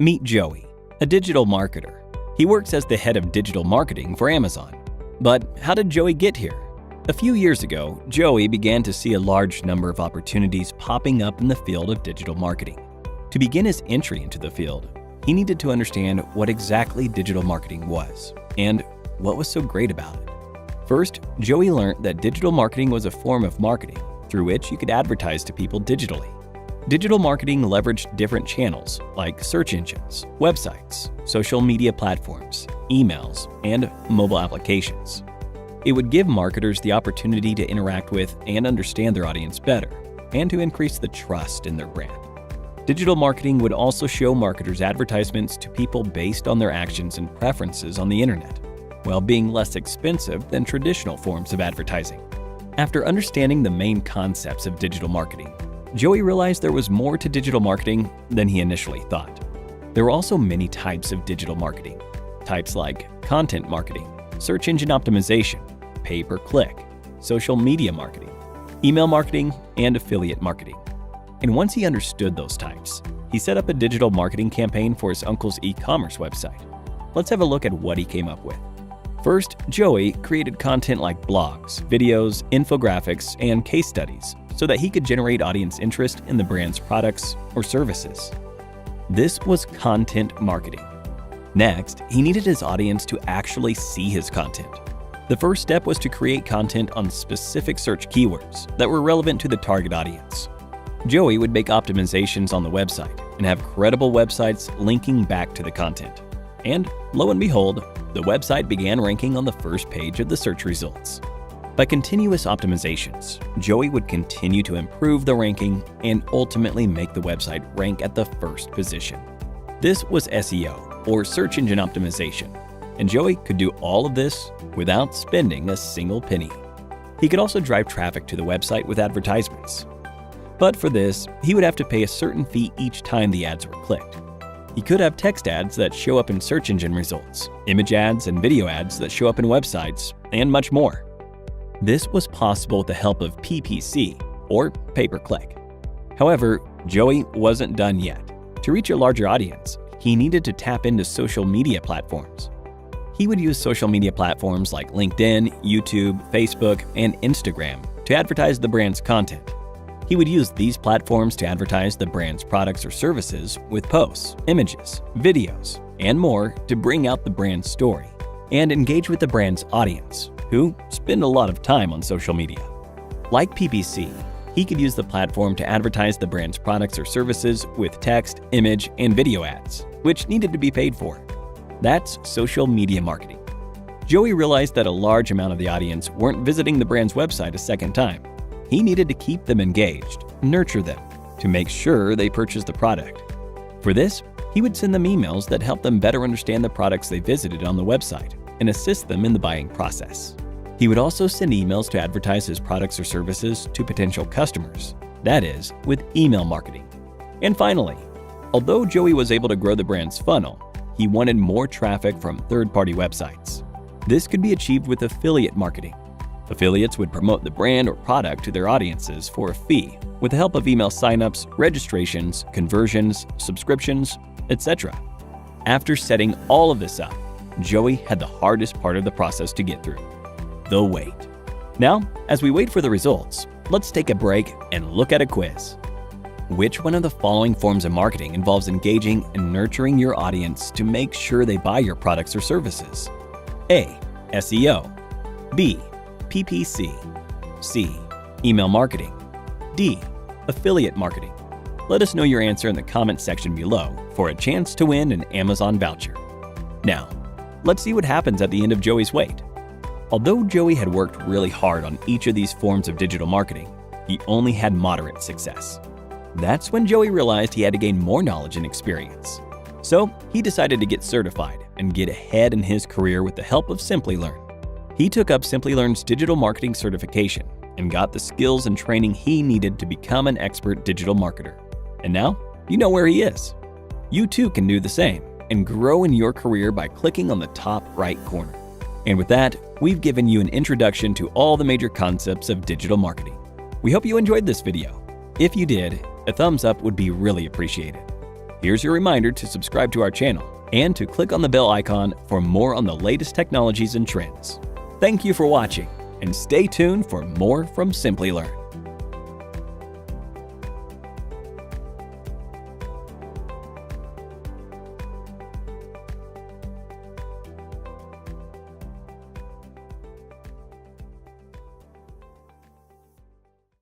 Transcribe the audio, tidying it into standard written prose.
Meet Joey, a digital marketer. He works as the head of digital marketing for Amazon. But how did Joey get here? A few years ago, Joey began to see a large number of opportunities popping up in the field of digital marketing. To begin his entry into the field, he needed to understand what exactly digital marketing was and what was so great about it. First, Joey learned that digital marketing was a form of marketing through which you could advertise to people digitally. Digital marketing leveraged different channels like search engines, websites, social media platforms, emails, and mobile applications. It would give marketers the opportunity to interact with and understand their audience better, and to increase the trust in their brand. Digital marketing would also show marketers advertisements to people based on their actions and preferences on the internet, while being less expensive than traditional forms of advertising. After understanding the main concepts of digital marketing, Joey realized there was more to digital marketing than he initially thought. There were also many types of digital marketing. Types like content marketing, search engine optimization, pay-per-click, social media marketing, email marketing, and affiliate marketing. And once he understood those types, he set up a digital marketing campaign for his uncle's e-commerce website. Let's have a look at what he came up with. First, Joey created content like blogs, videos, infographics, and case studies so that he could generate audience interest in the brand's products or services. This was content marketing. Next, he needed his audience to actually see his content. The first step was to create content on specific search keywords that were relevant to the target audience. Joey would make optimizations on the website and have credible websites linking back to the content. And lo and behold, the website began ranking on the first page of the search results. By continuous optimizations, Joey would continue to improve the ranking and ultimately make the website rank at the first position. This was SEO, or search engine optimization, and Joey could do all of this without spending a single penny. He could also drive traffic to the website with advertisements. But for this, he would have to pay a certain fee each time the ads were clicked. He could have text ads that show up in search engine results, image ads and video ads that show up in websites, and much more. This was possible with the help of PPC, or pay-per-click. However, Joey wasn't done yet. To reach a larger audience, he needed to tap into social media platforms. He would use social media platforms like LinkedIn, YouTube, Facebook, and Instagram to advertise the brand's content. He would use these platforms to advertise the brand's products or services with posts, images, videos, and more to bring out the brand's story and engage with the brand's audience, who spend a lot of time on social media. Like PPC, he could use the platform to advertise the brand's products or services with text, image, and video ads, which needed to be paid for. That's social media marketing. Joey realized that a large amount of the audience weren't visiting the brand's website a second time. He needed to keep them engaged, nurture them, to make sure they purchased the product. For this, he would send them emails that helped them better understand the products they visited on the website and assist them in the buying process. He would also send emails to advertise his products or services to potential customers, that is, with email marketing. And finally, although Joey was able to grow the brand's funnel, he wanted more traffic from third-party websites. This could be achieved with affiliate marketing. Affiliates would promote the brand or product to their audiences for a fee with the help of email signups, registrations, conversions, subscriptions, etc. After setting all of this up, Joey had the hardest part of the process to get through: the wait. Now, as we wait for the results, let's take a break and look at a quiz. Which one of the following forms of marketing involves engaging and nurturing your audience to make sure they buy your products or services? A. SEO. B. PPC. C. Email marketing. D. Affiliate marketing. Let us know your answer in the comment section below for a chance to win an Amazon voucher. Now, let's see what happens at the end of Joey's wait. Although Joey had worked really hard on each of these forms of digital marketing, he only had moderate success. That's when Joey realized he had to gain more knowledge and experience. So he decided to get certified and get ahead in his career with the help of Simplilearn. He took up Simplilearn's digital marketing certification and got the skills and training he needed to become an expert digital marketer. And now, you know where he is. You too can do the same and grow in your career by clicking on the top right corner. And with that, we've given you an introduction to all the major concepts of digital marketing. We hope you enjoyed this video. If you did, a thumbs up would be really appreciated. Here's your reminder to subscribe to our channel and to click on the bell icon for more on the latest technologies and trends. Thank you for watching, and stay tuned for more from Simply Learn.